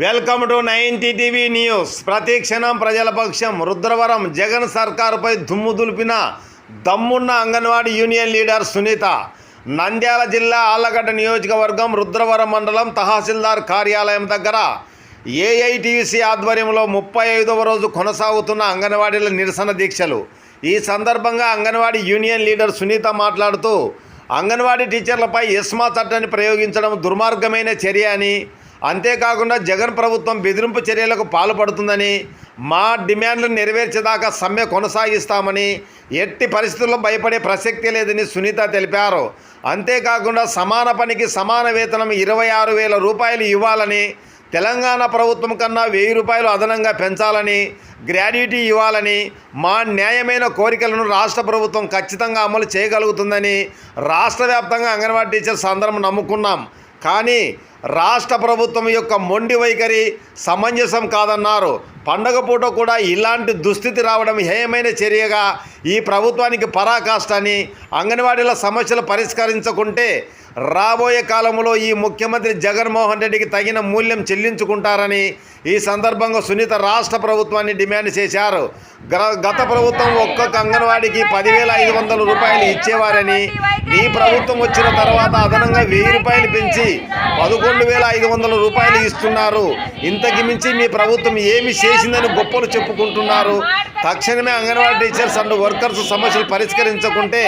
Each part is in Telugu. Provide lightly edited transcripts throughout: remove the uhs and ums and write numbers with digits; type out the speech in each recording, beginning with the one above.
Welcome to 90 TV news. ప్రతిక్షణం ప్రజల పక్షం. రుద్రవరం జగన్ సర్కారుపై దుమ్ము దులిపిన దమ్మున్న అంగన్వాడీ యూనియన్ లీడర్ సునీత. నంద్యాల జిల్లా ఆళ్లగడ్డ నియోజకవర్గం రుద్రవరం మండలం తహసీల్దార్ కార్యాలయం దగ్గర ఏఐటీయూసీ ఆధ్వర్యంలో 35వ రోజు కొనసాగుతున్న అంగన్వాడీల నిరసన దీక్షలు. ఈ సందర్భంగా అంగన్వాడీ యూనియన్ లీడర్ సునీత మాట్లాడుతూ అంగన్వాడీ టీచర్లపై ఎస్మా చట్టాన్ని ప్రయోగించడం దుర్మార్గమైన చర్య అని, అంతేకాకుండా జగన్ ప్రభుత్వం బెదిరింపు చర్యలకు పాల్పడుతుందని, మా డిమాండ్లు నెరవేర్చేదాకా సమ్మె కొనసాగిస్తామని, ఎట్టి పరిస్థితుల్లో భయపడే ప్రసక్తి లేదని సునీత తెలిపారు. అంతేకాకుండా సమాన పనికి సమాన వేతనం 26,000 రూపాయలు ఇవ్వాలని, తెలంగాణ ప్రభుత్వం కన్నా 1000 రూపాయలు అదనంగా పెంచాలని, గ్రాడ్యుటీ ఇవ్వాలని, మా న్యాయమైన కోరికలను రాష్ట్ర ప్రభుత్వం ఖచ్చితంగా అమలు చేయగలుగుతుందని రాష్ట్ర వ్యాప్తంగా అంగన్వాడీ టీచర్స్ అందరం నమ్ముకున్నాం. కానీ రాష్ట్ర ప్రభుత్వం యొక్క మొండి వైఖరి సమంజసం కాదన్నారు. పండగ పూట కూడా ఇలాంటి దుస్థితి రావడం హేయమైన చర్యగా ఈ ప్రభుత్వానికి పరాకాష్ట అని, అంగన్వాడీల సమస్యలు పరిష్కరించకుంటే రాబోయే కాలంలో ఈ ముఖ్యమంత్రి జగన్మోహన్ రెడ్డికి తగిన మూల్యం చెల్లించుకుంటారని ఈ సందర్భంగా సునీత రాష్ట్ర ప్రభుత్వాన్ని డిమాండ్ చేశారు. గత ప్రభుత్వం ఒక్కొక్క అంగన్వాడీకి 10,500 రూపాయలు ఇచ్చేవారని, ఈ ప్రభుత్వం వచ్చిన తర్వాత అదనంగా 1000 రూపాయలు పెంచి 11,500 రూపాయలు ఇస్తున్నారు. ఇంతకు మించి మీ ప్రభుత్వం ఏమి చేసిందని గొప్పలు చెప్పుకుంటున్నారు. తక్షణమే అంగన్వాడీ టీచర్స్ అండ్ వర్కర్స్ సమస్యలు పరిష్కరించకుంటే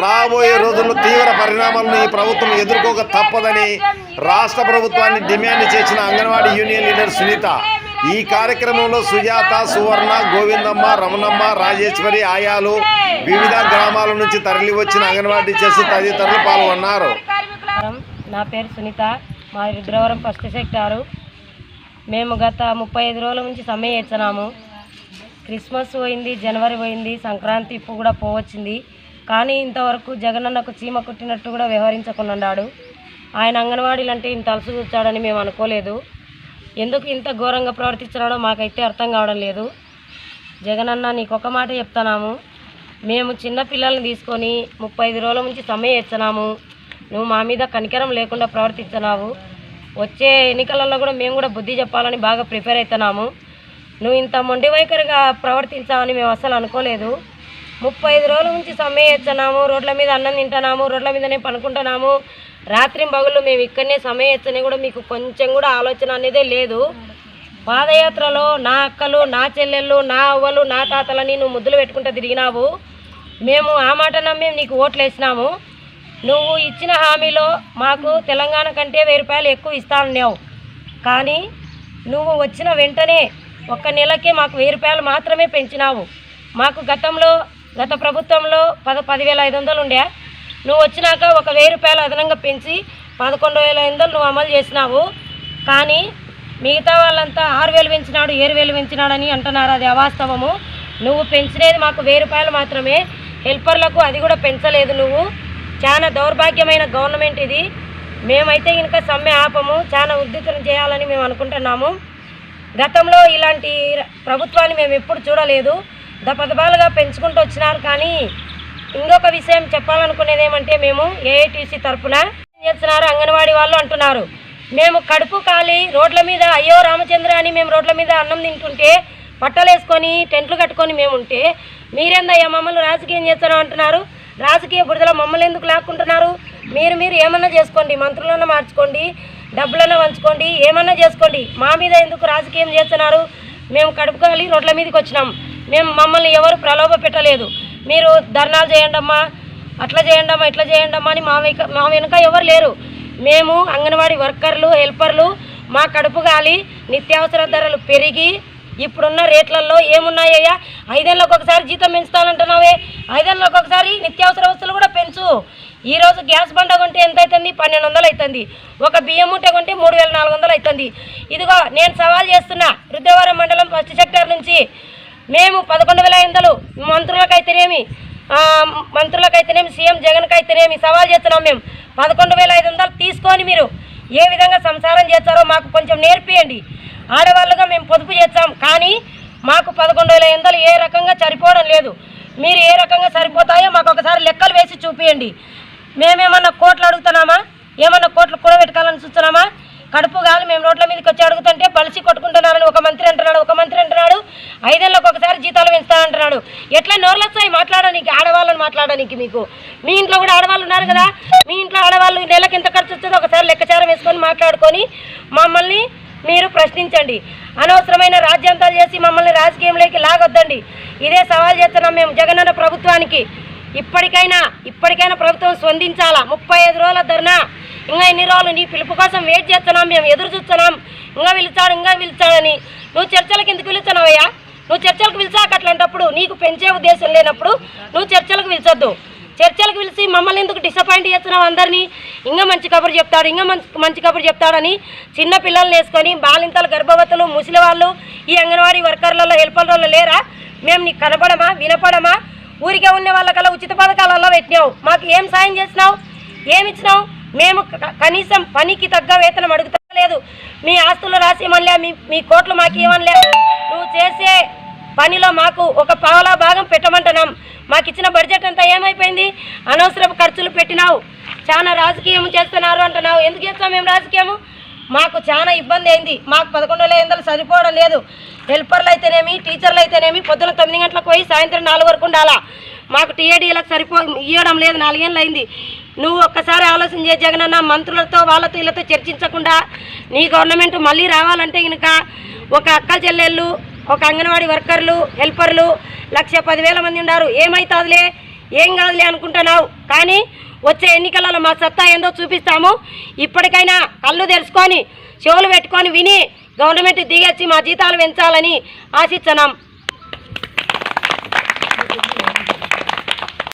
రాబోయే రోజుల్లో తీవ్ర పరిణామాలను ఈ ప్రభుత్వం ఎదుర్కోక తప్పదని రాష్ట్ర ప్రభుత్వాన్ని డిమాండ్ చేసిన అంగన్వాడీ యూనియన్ లీడర్ సునీత. ఈ కార్యక్రమంలో సుజాత, సువర్ణ, గోవిందమ్మ, రమణమ్మ, రాజేశ్వరి, ఆయాలు, వివిధ గ్రామాల నుంచి తరలి వచ్చిన అంగన్వాడీ టీచర్స్ తదితరులు పాల్గొన్నారు. నా పేరు సునీత, మా రుద్రవరం ఫస్ట్ సెక్టారు. మేము గత 35 రోజుల నుంచి సమ్మె చేస్తున్నాము. క్రిస్మస్ పోయింది, జనవరి పోయింది, సంక్రాంతి ఇప్పుడు కూడా పోవచ్చింది. కానీ ఇంతవరకు జగనన్నకు చీమ కుట్టినట్టు కూడా వ్యవహరించకున్నాడు. ఆయన అంగన్వాడీలు అంటే ఇంత అలసు కూర్చాడని మేము అనుకోలేదు. ఎందుకు ఇంత ఘోరంగా ప్రవర్తించాడో మాకైతే అర్థం కావడం లేదు. జగనన్న నీకు ఒక మాట చెప్తున్నాము, మేము చిన్న పిల్లల్ని తీసుకొని 35 రోజుల నుంచి సమ్మె చేస్తున్నాము. నువ్వు మా మీద కనికరం లేకుండా ప్రవర్తిస్తున్నావు. వచ్చే ఎన్నికలలో కూడా మేము కూడా బుద్ధి చెప్పాలని బాగా ప్రిపేర్ అవుతున్నాము. నువ్వు ఇంత మొండి వైఖరిగా ప్రవర్తించావని మేము అసలు అనుకోలేదు. 35 రోజుల నుంచి సమ్మె చేస్తున్నాము, రోడ్ల మీద అన్నం తింటున్నాము, రోడ్ల మీదనే పనుకుంటున్నాము. రాత్రి పగుళ్ళు మేము ఇక్కడనే సమ్మె చేస్తేనే కూడా మీకు కొంచెం కూడా ఆలోచన అనేదే లేదు. పాదయాత్రలో నా అక్కలు, నా చెల్లెళ్ళు, నా అవ్వలు, నా తాతలని నువ్వు ముద్దులు పెట్టుకుంటూ తిరిగినావు. మేము ఆ మాట నమ్మే నీకు ఓట్లు వేసినాము. నువ్వు ఇచ్చిన హామీలో మాకు తెలంగాణ కంటే 1000 రూపాయలు ఎక్కువ ఇస్తానన్నావు. కానీ నువ్వు వచ్చిన వెంటనే ఒక్క నెలకే మాకు 1000 రూపాయలు మాత్రమే పెంచినావు. మాకు గత ప్రభుత్వంలో 10,500 ఉండే, నువ్వు వచ్చినాక ఒక 1000 రూపాయలు అదనంగా పెంచి 11,500 నువ్వు అమలు చేసినావు. కానీ మిగతా వాళ్ళంతా 6,000 పెంచినాడు, 7,000 పెంచినాడని అంటున్నారు. అది అవాస్తవము. నువ్వు పెంచినది మాకు 1000 రూపాయలు మాత్రమే. హెల్పర్లకు అది కూడా పెంచలేదు. నువ్వు చాలా దౌర్భాగ్యమైన గవర్నమెంట్ ఇది. మేమైతే కనుక సమ్మె ఆపము, చాలా ఉద్ధృతం చేయాలని మేము అనుకుంటున్నాము. గతంలో ఇలాంటి ప్రభుత్వాన్ని మేము ఎప్పుడు చూడలేదు. దపదపాలుగా పెంచుకుంటూ వచ్చినారు. కానీ ఇంకొక విషయం చెప్పాలనుకునేది ఏమంటే, మేము ఏఐటీసీ తరఫున చేస్తున్నారు అంగన్వాడీ వాళ్ళు అంటున్నారు, మేము కడుపు కాలి రోడ్ల మీద అయ్యో రామచంద్ర అని మేము రోడ్ల మీద అన్నం తింటుంటే పట్టలేసుకొని టెంట్లు కట్టుకొని మేము ఉంటే మీరేందయ్యా మమ్మల్ని రాజకీయం చేస్తారో అంటున్నారు. రాజకీయ బురదలో మమ్మల్ని ఎందుకు లాక్కుంటున్నారు? మీరు ఏమన్నా చేసుకోండి, మంత్రులన్నా మార్చుకోండి, డబ్బులన్నా పంచుకోండి, ఏమన్నా చేసుకోండి. మా మీద ఎందుకు రాజకీయం చేస్తున్నారు? మేము కడుపు కాలి రోడ్ల మీదకి వచ్చినాం. మమ్మల్ని ఎవరు ప్రలోభ పెట్టలేదు. మీరు ధర్నాలు చేయండమ్మా, అట్లా చేయండమ్మా, ఇట్లా చేయండమ్మా అని మా వెనుక ఎవరు లేరు. మేము అంగన్వాడీ వర్కర్లు, హెల్పర్లు, మా కడుపు కాలి నిత్యావసర ధరలు పెరిగి ఇప్పుడున్న రేట్లలో ఏమున్నాయ్యా? 5 ఏళ్ళకి ఒకసారి జీతం పెంచుతానంటున్నావే, 5 ఏళ్ళకి ఒకసారి నిత్యావసర వస్తువులు కూడా పెంచు. ఈరోజు గ్యాస్ బండ కొంటే ఎంత అవుతుంది? 1,200 అవుతుంది. ఒక బియ్యం మూట కొంటే 3,400 అవుతుంది. ఇదిగో నేను సవాల్ చేస్తున్నా, రుద్రవరం మండలం ఫస్ట్ సెక్టర్ నుంచి మేము 11,500 మంత్రులకైతేనేమి సీఎం జగన్కైతేనేమి సవాల్ చేస్తున్నాం. మేము 11,500 తీసుకొని మీరు ఏ విధంగా సంసారం చేస్తారో మాకు కొంచెం నేర్పియండి. ఆడవాళ్ళుగా మేము పొదుపు చేస్తాం, కానీ మాకు 11,500 ఏ రకంగా సరిపోవడం లేదు. మీరు ఏ రకంగా సరిపోతాయో మాకు ఒకసారి లెక్కలు వేసి చూపించండి. మేమేమన్నా కోట్లు అడుగుతున్నామా? ఏమన్నా కోట్లు కూడబెట్టుకోవాలని చూస్తున్నామా? కడుపు గాలి మేము రోడ్ల మీదకి వచ్చి అడుగుతుంటే పలిసి కొట్టుకుంటున్నారని ఒక మంత్రి అంటున్నాడు 5 ఏళ్ళకి ఒకసారి జీతాలు పెంచుతానంటున్నాడు. ఎట్లా నోర్లు వస్తాయి మాట్లాడడానికి, ఆడవాళ్ళని మాట్లాడడానికి? మీకు మీ ఇంట్లో కూడా ఆడవాళ్ళు ఉన్నారు కదా, మీ ఇంట్లో ఆడవాళ్ళు నెలకు ఎంత ఖర్చు వస్తుందో ఒకసారి లెక్కచారం వేసుకొని మాట్లాడుకొని మమ్మల్ని మీరు ప్రశ్నించండి. అనవసరమైన రాజ్యాంతాలు చేసి మమ్మల్ని రాజకీయంలోకి లాగొద్దండి. ఇదే సవాల్ చేస్తున్నాం మేము జగనన్న ప్రభుత్వానికి. ఇప్పటికైనా ప్రభుత్వం స్పందించాలా. 35 రోజుల ధర్నా, ఇంకా ఎన్ని రోజులు నీ పిలుపు కోసం వెయిట్ చేస్తున్నాం, మేము ఎదురు చూస్తున్నాం. ఇంకా పిలిచాడని నువ్వు చర్చలకు ఎందుకు పిలుస్తున్నావయ్యా? నువ్వు చర్చలకు పిలిచాక అట్లాంటప్పుడు నీకు పెంచే ఉద్దేశం లేనప్పుడు నువ్వు చర్చలకు పిలిచొద్దు. చర్చలకు పిలిచి మమ్మల్ని ఎందుకు డిసప్పాయింట్ చేస్తున్నావు? అందరినీ ఇంకా మంచి కబురు చెప్తాడని చిన్న పిల్లల్ని వేసుకొని బాలింతలు, గర్భవతులు, ముసలి వాళ్ళు, ఈ అంగన్వాడీ వర్కర్లలో, హెల్పర్లలో లేరా? మేము నీకు కనపడమా, వినపడమా? ఊరికే ఉన్న వాళ్ళకల్లా ఉచిత పథకాలలో పెట్టినావు. మాకు ఏం సాయం చేసినావు, ఏమిచ్చినావు? మేము కనీసం పనికి తగ్గ వేతనం అడుగుతలేదు. మీ ఆస్తులు రాసి మళ్ళీ మీ కోట్లు మాకు ఇవ్వలే. నువ్వు చేసే పనిలో మాకు ఒక పావలా భాగం పెట్టమంటున్నాం. మాకు ఇచ్చిన బడ్జెట్ అంతా ఏమైపోయింది? అనవసరపు ఖర్చులు పెట్టినావు. చాలా రాజకీయం చేస్తున్నారు అంటున్నావు. ఎందుకు చేస్తాం మేము రాజకీయము? మాకు చాలా ఇబ్బంది అయింది. మాకు 11,500 సరిపోవడం లేదు. హెల్పర్లు అయితేనేమి, టీచర్లు అయితేనేమి పొద్దున 9 గంటలకు పోయి సాయంత్రం 4 వరకు ఉండాలా. మాకు టీఏడీలకు ఇవ్వడం లేదు. 4 ఏళ్ళు అయింది. నువ్వు ఒక్కసారి ఆలోచన చేసి జగనన్న, మంత్రులతో వాళ్ళతో వీళ్ళతో చర్చించకుండా నీ గవర్నమెంట్ మళ్ళీ రావాలంటే కనుక ఒక అక్క చెల్లెళ్ళు, ఒక అంగన్వాడీ వర్కర్లు, హెల్పర్లు 1,10,000 మంది ఉన్నారు. ఏమవుతుందిలే, ఏం కాదులే అనుకుంటున్నావు. కానీ వచ్చే ఎన్నికలలో మా సత్తా ఏందో చూపిస్తాము. ఇప్పటికైనా కళ్ళు తెరుచుకొని చెవులు పెట్టుకొని విని గవర్నమెంట్ దిగొచ్చి మా జీతాలు పెంచాలని ఆశిస్తున్నాం.